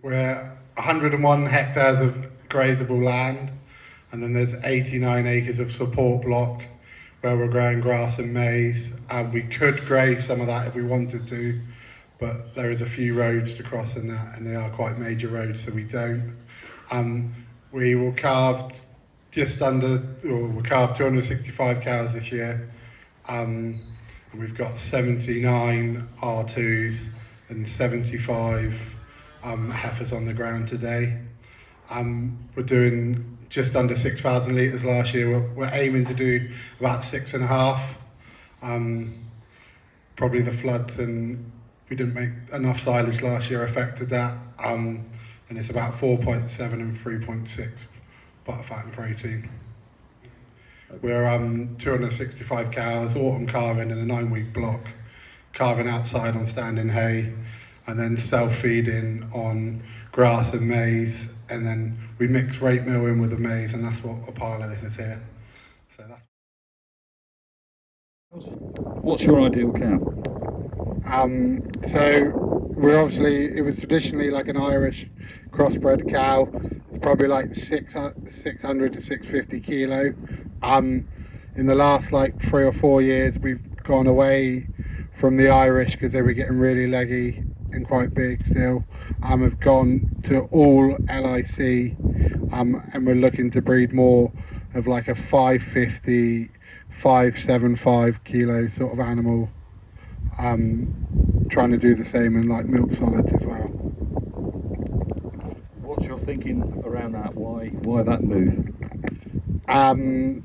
We're 101 hectares of grazable land, and then there's 89 acres of support block where we're growing grass and maize. And we could graze some of that if we wanted to, but there is a few roads to cross in that, and they are quite major roads, so we don't. We will calve we'll calve 265 cows this year. And we've got 79 R2s and 75 heifers on the ground today. We're doing just under 6,000 litres last year. We're aiming to do about 6.5. Probably the floods and we didn't make enough silage last year affected that. And it's about 4.7 and 3.6 butter, fat and protein. We're 265 cows, autumn calving in a 9-week block, calving outside on standing hay, and then self-feeding on grass and maize, and then we mix rape meal in with the maize, and that's what a pile of this is here. So that's. What's your ideal cow? So we're obviously, it was traditionally like an Irish crossbred cow. It's probably like 600 to 650 kilo. In the last like 3 or 4 years, we've gone away from the Irish because they were getting really leggy and quite big still. Have gone to all LIC, and we're looking to breed more of like a 550, 575 kilo sort of animal. Trying to do the same in like milk solids as well. What's your thinking around that? Why that move?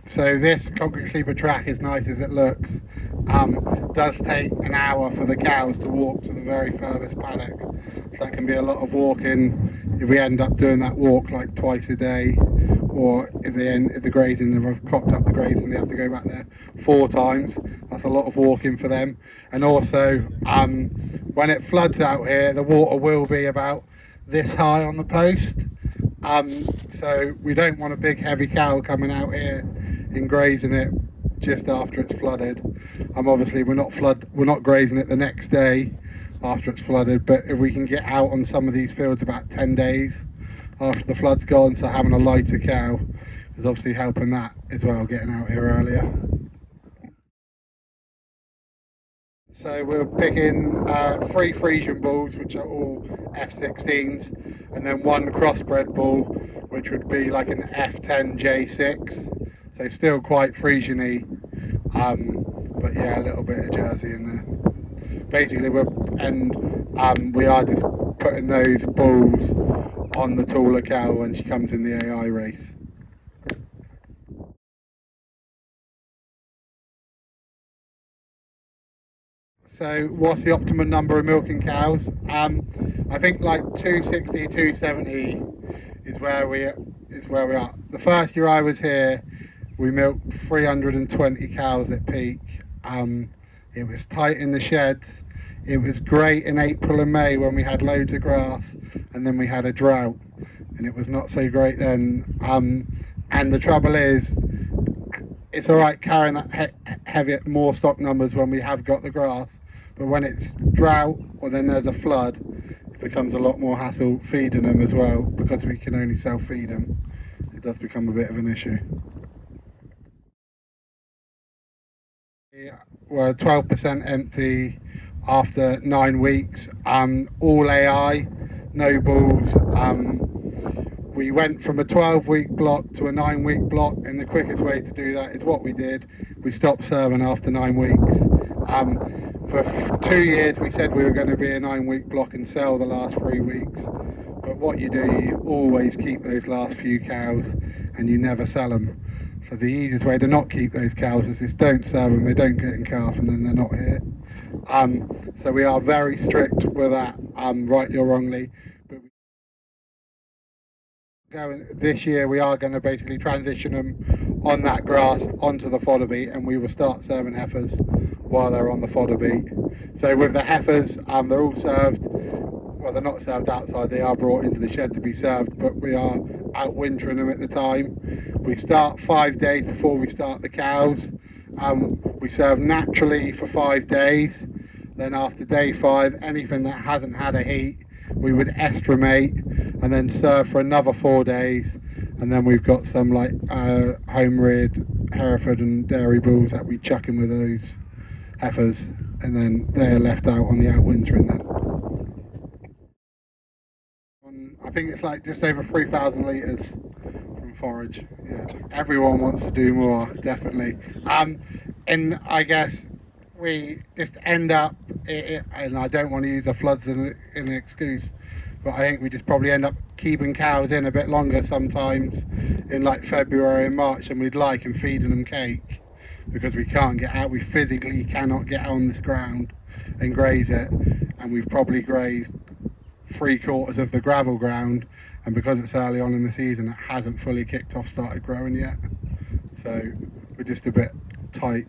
So this concrete sleeper track, as nice as it looks, does take an hour for the cows to walk to the very furthest paddock. So that can be a lot of walking if we end up doing that walk like twice a day, or if the grazing, if I've cocked up the grazing, they have to go back there 4 times. That's a lot of walking for them. And also, when it floods out here, the water will be about this high on the post. So we don't want a big heavy cow coming out here and grazing it just after it's flooded. Obviously we're not grazing it the next day after it's flooded, but if we can get out on some of these fields about 10 days after the flood's gone, so having a lighter cow is obviously helping that as well, getting out here earlier. So we're picking 3 Frisian bulls, which are all F16s, and then 1 crossbred bull, which would be like an F10 J6. So still quite Frisian-y, but yeah, a little bit of Jersey in there. Basically, we are just putting those bulls on the taller cow when she comes in the AI race. So what's the optimum number of milking cows? I think like 260, 270 is where we are. The first year I was here, we milked 320 cows at peak. It was tight in the sheds. It was great in April and May when we had loads of grass, and then we had a drought, and it was not so great then. And the trouble is, it's all right carrying that heavy, more stock numbers when we have got the grass, but when it's drought or then there's a flood, it becomes a lot more hassle feeding them as well, because we can only self-feed them. It does become a bit of an issue. We're 12% empty after 9 weeks. All AI, no bulls. We went from a 12-week block to a 9-week block, and the quickest way to do that is what we did. We stopped serving after 9 weeks. For 2 years we said we were going to be a 9-week block and sell the last 3 weeks. But what you do, you always keep those last few cows and you never sell them. So the easiest way to not keep those cows is just don't serve them, they don't get in calf, and then they're not here. So we are very strict with that, rightly or wrongly. This year we are going to basically transition them on that grass onto the fodder beet, and we will start serving heifers while they're on the fodder beet. So with the heifers, they're all served, well, they're not served outside, they are brought into the shed to be served, but we are out wintering them at the time. We start 5 days before we start the cows. We serve naturally for 5 days, then after day 5, anything that hasn't had a heat, we would estrumate and then serve for another 4 days, and then we've got some like home-reared Hereford and dairy bulls that we chuck in with those heifers, and then they're left out on the outwintering then. I think it's like just over 3,000 litres from forage. Yeah, everyone wants to do more, definitely. And I guess we just end up, and I don't want to use the floods as an excuse, but I think we just probably end up keeping cows in a bit longer sometimes in like February and March than we'd like, and feeding them cake, because we can't get out. We physically cannot get on this ground and graze it, and we've probably grazed 3/4 of the gravel ground, and because it's early on in the season, it hasn't fully kicked off, started growing yet, so we're just a bit tight.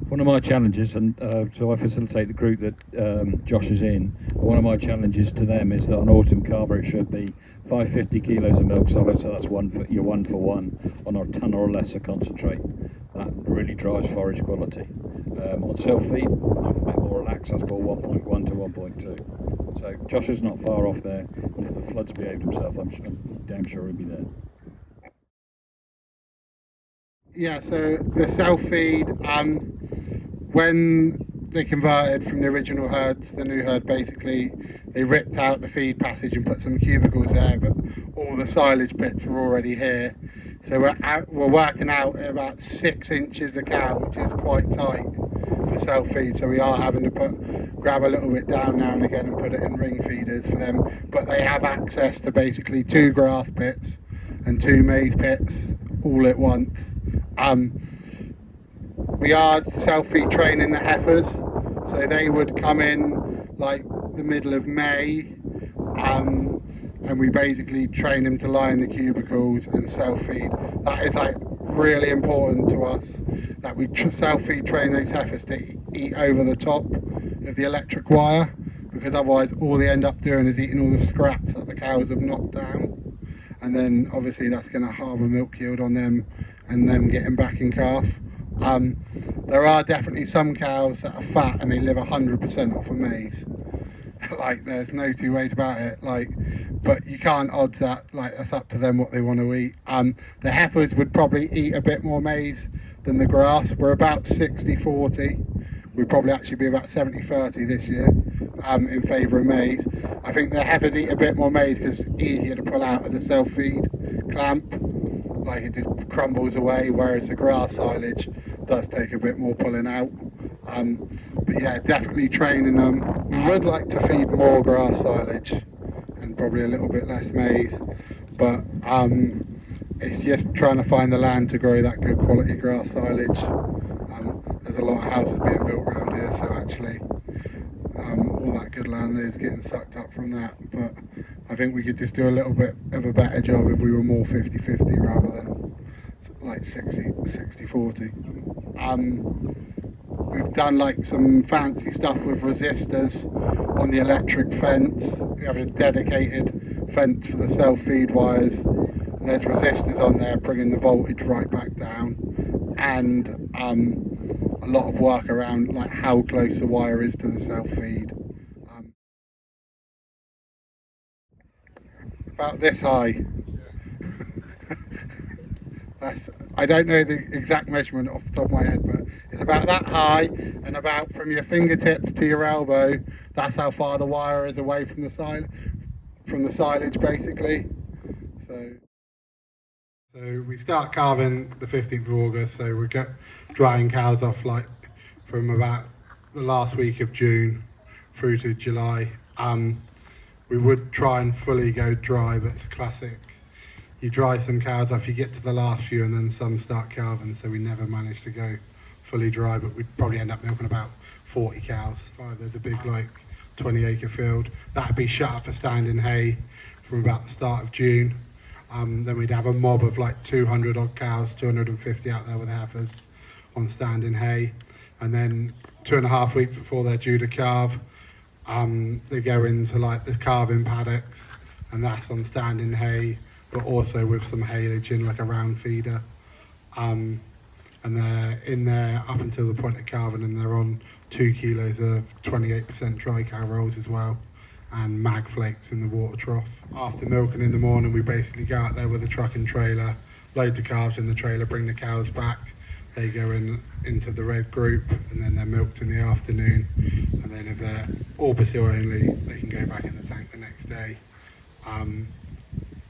One of my challenges, and so I facilitate the group that Josh is in, one of my challenges to them is that on autumn carver it should be 550 kilos of milk solid, so that's your 1 for 1 on a tonne or lesser concentrate. That really drives forage quality. On self-feed, I'm a bit more relaxed, that's called 1.1 to 1.2. So Josh is not far off there, and if the floods behaved himself, I'm damn sure he'll be there. Yeah, so the self-feed, when they converted from the original herd to the new herd, basically they ripped out the feed passage and put some cubicles there, but all the silage bits were already here. So we're working out at about 6 inches a cow, which is quite tight for self-feed, so we are having to grab a little bit down now and again and put it in ring feeders for them, but they have access to basically 2 grass pits and 2 maize pits all at once. We are self-feed training the heifers, so they would come in like the middle of May, and we basically train them to lie in the cubicles and self-feed. That is like really important to us, that we self-feed train those heifers to eat over the top of the electric wire, because otherwise all they end up doing is eating all the scraps that the cows have knocked down, and then obviously that's going to halve a milk yield on them and them getting back in calf. There are definitely some cows that are fat and they live 100% off of maize. Like, there's no two ways about it. Like, but you can't odds that. Like, that's up to them what they want to eat. The heifers would probably eat a bit more maize than the grass. We're about 60-40. We'd probably actually be about 70-30 this year, in favour of maize. I think the heifers eat a bit more maize because it's easier to pull out of the self-feed clamp. Like, it just crumbles away, whereas the grass silage does take a bit more pulling out. But yeah, definitely training them. We would like to feed more grass silage and probably a little bit less maize, but it's just trying to find the land to grow that good quality grass silage. There's a lot of houses being built around here, so actually all that good land is getting sucked up from that, but I think we could just do a little bit of a better job if we were more 50-50 rather than like 60-40. We've done like some fancy stuff with resistors on the electric fence. We have a dedicated fence for the self-feed wires, and there's resistors on there bringing the voltage right back down, and a lot of work around like how close the wire is to the self-feed. About this high. I don't know the exact measurement off the top of my head, but it's about that high, and about from your fingertips to your elbow, that's how far the wire is away from the silage basically. So we start calving the 15th of August, so we get drying cows off like from about the last week of June through to July. We would try and fully go dry, but it's classic. You dry some cows off, you get to the last few, and then some start calving, so we never managed to go fully dry, but we'd probably end up milking about 40 cows. There's a big, like, 20-acre field. That'd be shut up for standing hay from about the start of June. Then we'd have a mob of, like, 200 odd cows, 250 out there with heifers on standing hay. And then 2.5 weeks before they're due to calve, they go into, like, the calving paddocks, and that's on standing hay, but also with some haylage in, like a round feeder. And they're in there up until the point of calving, and they're on 2 kilos of 28% dry cow rolls as well. and mag flakes in the water trough. After milking in the morning, we basically go out there with a truck and trailer, load the calves in the trailer, bring the cows back. They go into the red group, and then they're milked in the afternoon. And then if they're all Brazil only, they can go back in the tank the next day. And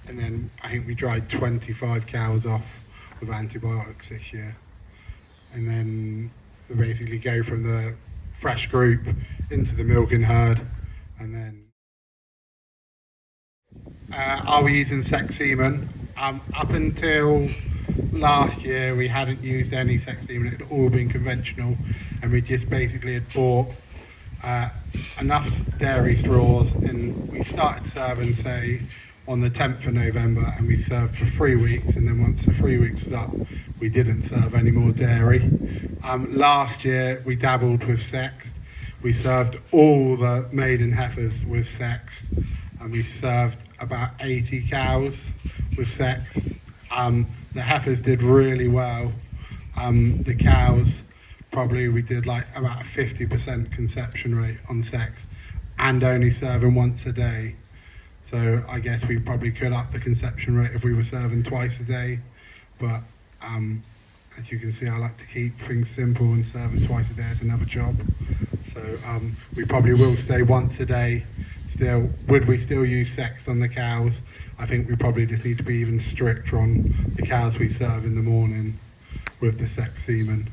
then I think we dried 25 cows off with antibiotics this year. And then we basically go from the fresh group into the milking herd. And then are we using sex semen? Up until last year, we hadn't used any sex semen. It had all been conventional, and we just basically had bought enough dairy straws, and we started serving, say, on the 10th of November, and we served for 3 weeks, and then once the 3 weeks was up, we didn't serve any more dairy. Last year, we dabbled with sex. We served all the maiden heifers with sex, and we served about 80 cows with sex. The heifers did really well. The cows, probably we did like about a 50% conception rate on sex, and only serving once a day. So I guess we probably could up the conception rate if we were serving twice a day. But as you can see, I like to keep things simple, and serving twice a day is another job. So we probably will stay once a day. Still, would we still use sex on the cows? I think we probably just need to be even stricter on the cows we serve in the morning with the sex semen.